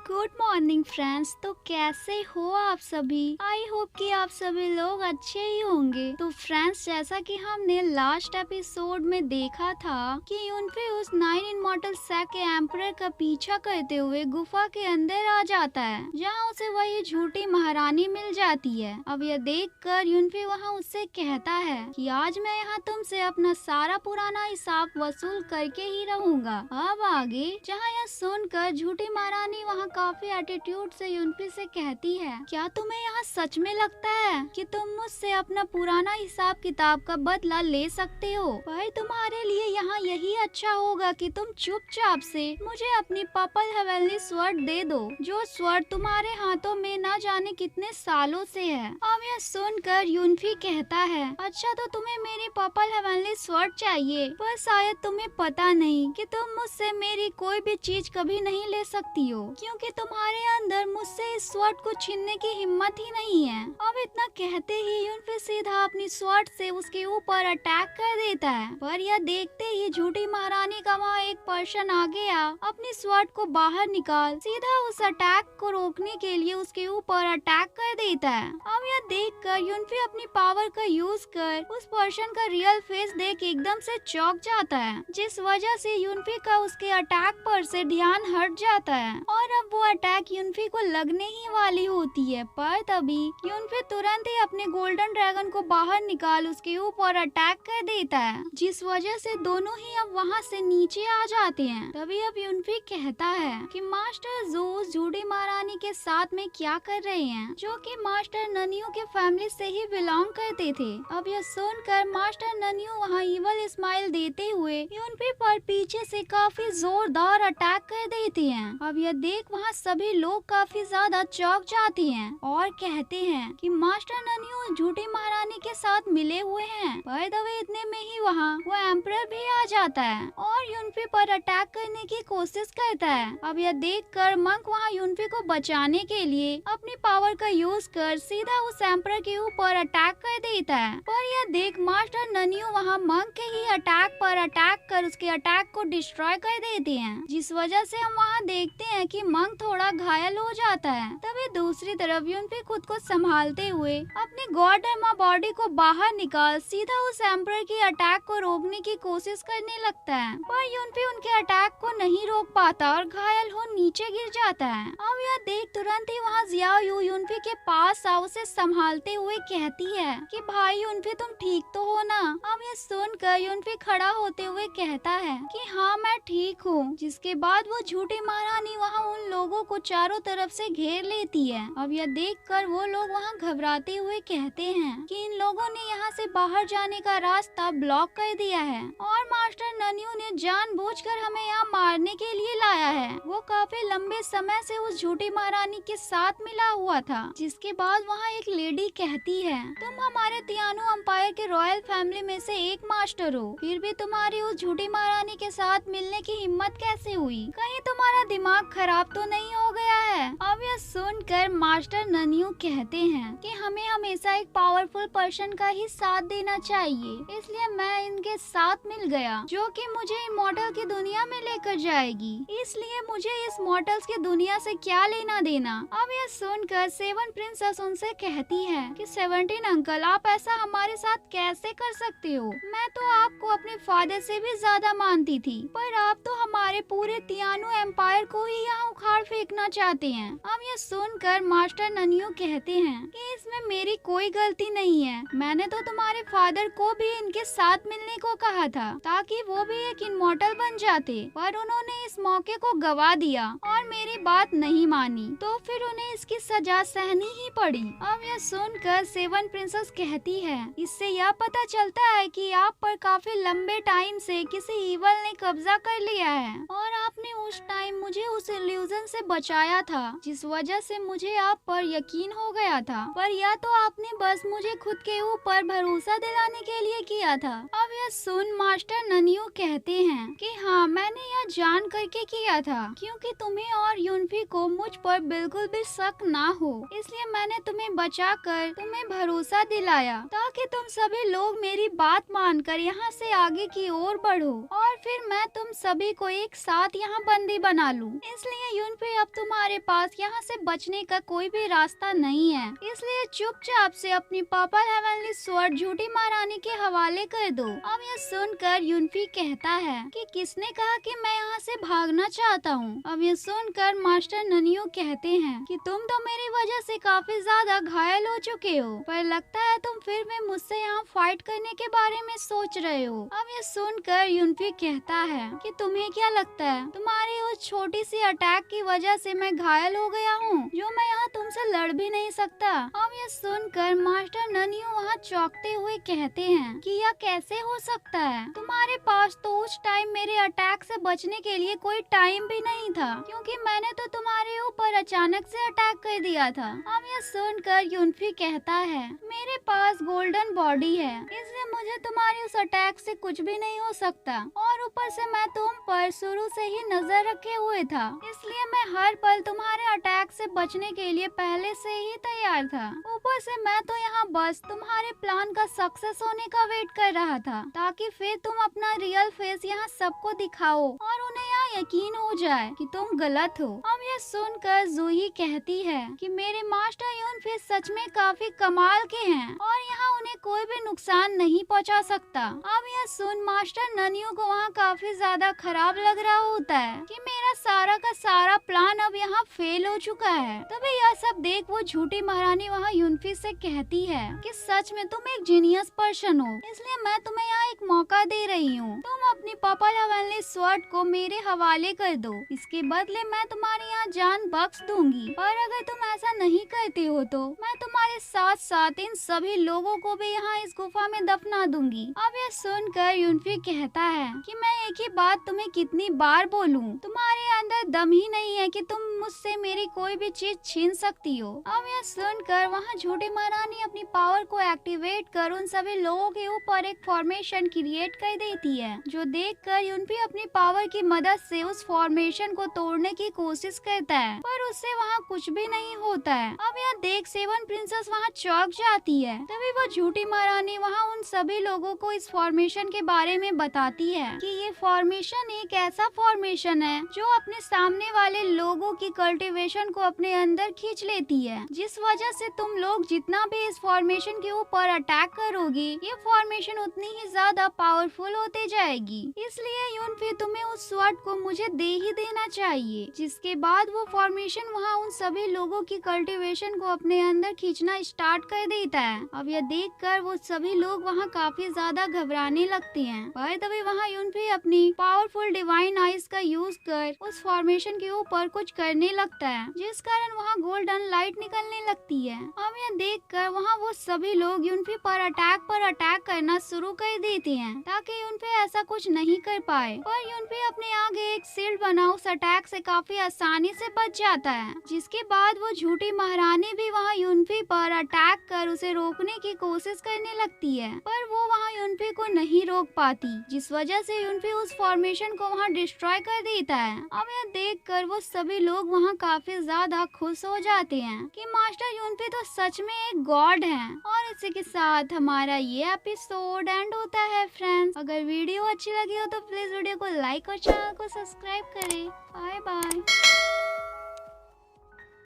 Good morning friends. तो कैसे हो आप सभी? आई होप कि आप सभी लोग अच्छे ही होंगे। तो फ्रेंड्स, जैसा कि हमने लास्ट एपिसोड में देखा था कि यूनफी उस 9 इमॉर्टल सैक के एम्परर का पीछा करते हुए गुफा के अंदर आ जाता है, जहां उसे वही झूठी महारानी मिल जाती है। अब यह देखकर यूनफी वहां उससे कहता है कि आज मैं यहाँ तुमसे अपना सारा पुराना हिसाब वसूल करके ही रहूंगा। अब आगे जहाँ यह सुनकर झूठी महारानी वहाँ काफी एटीट्यूड से यूनफी से कहती है, क्या तुम्हें यहाँ सच में लगता है कि तुम मुझसे अपना पुराना हिसाब किताब का बदला ले सकते हो? पर तुम्हारे लिए यहाँ यही अच्छा होगा कि तुम चुपचाप से मुझे अपनी पर्पल हेवनली स्वॉर्ड दे दो, जो स्वॉर्ड तुम्हारे हाथों में न जाने कितने सालों से है। अब यह सुनकर यूनफी कहता है, अच्छा तो तुम्हें मेरी पर्पल हेवनली स्वॉर्ड चाहिए, पर शायद तुम्हें पता नहीं कि तुम मुझसे मेरी कोई भी चीज कभी नहीं ले सकती हो, क्योंकि तुम्हारे अंदर मुझसे इस स्वॉर्ड को छीनने की हिम्मत ही नहीं है। अब इतना कहते ही यूनफी सीधा अपनी स्वॉर्ड से उसके ऊपर अटैक कर देता है, पर यह देखते ही झूठी महारानी का वहाँ एक पर्सन आ गया, अपनी स्वॉर्ड को बाहर निकाल सीधा उस अटैक को रोकने के लिए उसके ऊपर अटैक कर देता है। अब यह देखकर यूनफी अपनी पावर का यूज कर उस पर्सन का रियल फेस देख एकदम से चौंक जाता है, जिस वजह से यूनफी का उसके अटैक पर से ध्यान हट जाता है और अब वो अटैक यूनफी को लगने ही वाली होती है। पर तभी यूनफी तुरंत ही अपने गोल्डन ड्रैगन को बाहर निकाल उसके ऊपर अटैक कर देता है, जिस वजह से दोनों ही अब वहाँ से नीचे आ जाते हैं। तभी अब यूनफी कहता है कि मास्टर जो उस झूठी महारानी के साथ में क्या कर रहे हैं, जो कि मास्टर ननियो के फैमिली से ही बिलोंग करते थे। अब यह सुनकर मास्टर ननियो वहाँ इवल स्माइल देते हुए यूनफी पर पीछे से काफी जोरदार अटैक कर देते हैं। अब यह देख वहाँ सभी लोग काफी ज्यादा चौंक जाते हैं और कहते हैं कि मास्टर ननियो झूठी महारानी के साथ मिले हुए हैं। पर दवे इतने में ही वहाँ वो एम्परर भी आ जाता है और यूनफी पर अटैक करने की कोशिश करता है। अब यह देखकर मंक वहाँ यूनफी को बचाने के लिए अपनी पावर का यूज कर सीधा उस एम्परर के ऊपर अटैक कर देता है। पर यह देख मास्टर ननियो वहाँ मंक के ही अटैक पर अटैक कर उसके अटैक को डिस्ट्रॉय कर देते हैं, जिस वजह से हम वहाँ देखते हैं कि मंक थोड़ा घायल हो जाता है। तभी दूसरी तरफ यूनफी खुद को संभालते हुए अपनी गॉड एमा बॉडी को बाहर निकाल सीधा उस एम्परर के अटैक को रोकने की कोशिश करने लगता है, पर यूनफी उनके अटैक को नहीं रोक पाता और घायल हो नीचे गिर जाता है। अब यह देख तुरंत ही वहाँ जियाओ यू यूनफी के पास आ उसे संभालते हुए कहती है कि भाई यूनफी तुम ठीक तो हो ना? अब ये सुनकर यूनफी खड़ा होते हुए कहता है कि हाँ मैं ठीक हूँ, जिसके बाद वो झूठी महारानी वहाँ उन लोगों को चारों तरफ से घेर लेती है। अब यह देखकर वो लोग वहाँ घबराते हुए कहते हैं कि इन लोगों ने यहाँ से बाहर जाने का रास्ता ब्लॉक कर दिया है और मास्टर ननियो ने जानबूझकर हमें यहाँ मारने के लिए लाया है। वो काफी लंबे समय से उस झूठी महारानी के साथ मिला हुआ था। जिसके बाद वहाँ एक लेडी कहती है, तुम हमारे तियानो एम्पायर के रॉयल फैमिली में से एक मास्टर हो, फिर भी तुम्हारी उस झूठी महारानी के साथ मिलने की हिम्मत कैसे हुई? कहीं तुम्हारा दिमाग खराब तो नहीं हो गया है? अब यह सुनकर मास्टर ननियो कहते हैं कि हमें हमेशा एक पावरफुल पर्सन का ही साथ देना चाहिए, इसलिए मैं इनके साथ मिल गया, जो कि मुझे इमॉर्टल की दुनिया में लेकर जाएगी। इसलिए मुझे इस मॉर्टल्स की दुनिया से क्या लेना देना? अब यह सुनकर सेवन प्रिंसेस उनसे कहती है कि 17 अंकल, आप ऐसा हमारे साथ कैसे कर सकते हो? मैं तो आपको अपने फादर से भी ज्यादा मानती थी, पर आप तो हमारे पूरे तियानो एम्पायर को ही यहाँ उखाड़ फेंकना चाहते हैं। अब ये सुनकर मास्टर ननियो कहते हैं कि इसमें मेरी कोई गलती नहीं है, मैंने तो तुम्हारे फादर को भी इनके साथ मिलने को कहा था ताकि वो भी एक इमॉर्टल बन जाते, पर उन्होंने इस मौके को गवा दिया और मेरी बात नहीं मानी, तो फिर उन्हें इसकी सजा सहनी ही पड़ी। अब यह सुनकर सेवन प्रिंसेस कहती है, इससे यह पता चलता है कि आप पर काफी लंबे टाइम से किसी ईवल ने कब्जा कर लिया है और आपने उस टाइम मुझे उस इल्यूजन से बचाया था, जिस वजह से मुझे आप पर यकीन हो गया था, पर यह तो आपने बस मुझे खुद के ऊपर भरोसा दिलाने के लिए किया था। अब यह सुन मास्टर ननियो कहते हैं कि हाँ मैंने यह जान करके किया था, क्योंकि तुम्हें और यूनफी को मुझ पर बिल्कुल भी शक ना हो, इसलिए मैंने तुम्हें बचा कर तुम्हें भरोसा दिलाया ताकि तुम सभी लोग मेरी बात मानकर यहाँ से आगे की ओर बढ़ो और फिर मैं तुम सभी को एक साथ यहाँ बंदी बना लूं। इसलिए यूनफी अब तुम्हारे पास यहाँ से बचने का कोई भी रास्ता नहीं है, इसलिए चुपचाप से अपनी पर्पल हेवनली स्वॉर्ड झूठी महारानी के हवाले कर दो। अब यह सुनकर यूनफी कहता है कि किसने कहा कि मैं यहाँ से भागना चाहता हूँ। अब यह सुनकर मास्टर ननियो कहते हैं कि तुम तो मेरी वजह से काफी ज्यादा घायल हो चुके हो, पर लगता है तुम फिर भी मुझसे यहाँ फाइट करने के बारे में सोच रहे हो। अब ये सुनकर यूनफी कहता है कि तुम्हें क्या लगता है तुम्हारी उस छोटी सी अटैक की वजह से मैं घायल हो गया हूँ, जो मैं यहाँ तुमसे लड़ भी नहीं सकता। अब ये सुनकर मास्टर ननियो वहाँ चौंकते हुए कहते हैं कि यह कैसे हो सकता है, तुम्हारे पास तो उस टाइम मेरे अटैक से बचने के लिए कोई टाइम भी नहीं था, क्योंकि मैंने तो तुम्हारे ऊपर अचानक से अटैक कर दिया था। अब यह सुनकर यूनफी कहता है मेरे पास गोल्डन बॉडी है, इसलिए मुझे तुम्हारी उस अटैक से कुछ भी नहीं हो सकता, और ऊपर से मैं तुम पर शुरू से ही नजर रखे हुए था, इसलिए मैं हर पल तुम्हारे अटैक से बचने के लिए पहले से ही तैयार था। ऊपर से मैं तो यहाँ बस तुम्हारे प्लान का सक्सेस होने का वेट कर रहा था, ताकि फिर तुम अपना रियल फेस यहाँ सबको दिखाओ और उन्हें यहाँ यकीन हो जाए कि तुम गलत हो। अब यह सुनकर जूही कहती है कि मेरे मास्टर यूनफी सच में काफी कमाल के हैं और यहाँ उन्हें कोई भी नुकसान नहीं पहुँचा सकता। अब यह सुन मास्टर ननियो को वहाँ काफी ज्यादा खराब लग रहा होता है कि मेरा सारा का सारा प्लान अब यहाँ फेल हो चुका है। तभी यह सब देख वो झूठी महारानी वहाँ यूनफी से कहती है कि सच में तुम एक जीनियस पर्सन हो, इसलिए मैं तुम्हें यहाँ एक मौका दे रही हूँ। तुम अपनी पर्पल हेवनली स्वॉर्ड को मेरे हवाले कर दो, इसके बदले मैं तुम्हारी यहाँ जान बख्श दूंगी, पर अगर तुम ऐसा नहीं करते हो तो मैं तुम्हारे साथ साथ इन सभी लोगों को भी यहाँ इस गुफा में दफना दूंगी। अब यह सुनकर यूनफी कहता है कि मैं एक ही बात तुम्हें कितनी बार बोलूं, तुम्हारे अंदर दम ही नहीं है कि तुम मुझसे मेरी कोई भी चीज छीन सकती हो। अब यह सुनकर वहाँ झूठी महारानी अपनी पावर को एक्टिवेट कर उन सभी लोगों के ऊपर एक फॉर्मेशन क्रिएट कर देती है, जो देखकर यूनफी अपनी पावर की मदद से उस फॉर्मेशन को तोड़ने की कोशिश करता है, पर उससे वहाँ कुछ भी नहीं होता है। अब यह देख सेवन प्रिंसेस वहाँ चौंक जाती है। तभी वो झूठी महारानी वहाँ उन सभी लोगों को इस फॉर्मेशन के बारे में बताती है कि ये फॉर्मेशन एक ऐसा फॉर्मेशन है जो अपने सामने वाले लोगों की कल्टीवेशन को अपने अंदर खींच लेती है, जिस वजह से तुम लोग जितना भी इस फॉर्मेशन के ऊपर अटैक करोगे, ये फॉर्मेशन उतनी ही ज्यादा पावरफुल होते जाएगी। इसलिए यूनफी तुम्हें उस स्वॉर्ड को मुझे दे ही देना चाहिए। जिसके बाद वो फॉर्मेशन वहाँ उन सभी लोगों की कल्टीवेशन को अपने अंदर खींचना स्टार्ट कर देता है। अब यह देखकर वो सभी लोग वहाँ काफी ज्यादा घबराने लगते हैं, पर तभी वहाँ यूनफी अपनी पावरफुल डिवाइन आइज का यूज कर उस फॉर्मेशन के ऊपर कुछ करने लगता है, जिस कारण वहाँ गोल्डन लाइट निकलने लगती है। अब यह देखकर वहाँ वो सभी लोग यूनफी पर अटैक करना शुरू कर देते हैं, ताकि यूनफी ऐसा कुछ नहीं कर पाए, पर यूनफी अपने आगे एक शील्ड बना उस अटैक से काफी आसानी से बच जाता है। जिसके बाद वो झूठी महारानी भी वहाँ यूनफी पर अटैक कर उसे रोकने की कोशिश करने लगती है, पर वो वहाँ यूनफी को नहीं रोक पाती, जिस वजह से यूनफी उस फॉर्मेशन को वहाँ डिस्ट्रॉय कर देता है। अब यह देखकर वो सभी लोग वहाँ काफी ज्यादा खुश हो जाते हैं कि मास्टर यूनफी तो सच में एक गॉड है। और इसी के साथ हमारा ये एपिसोड एंड होता है फ्रेंड्स। अगर वीडियो अच्छी लगी हो तो प्लीज वीडियो को लाइक और चैनल को सब्सक्राइब करें। Bye bye.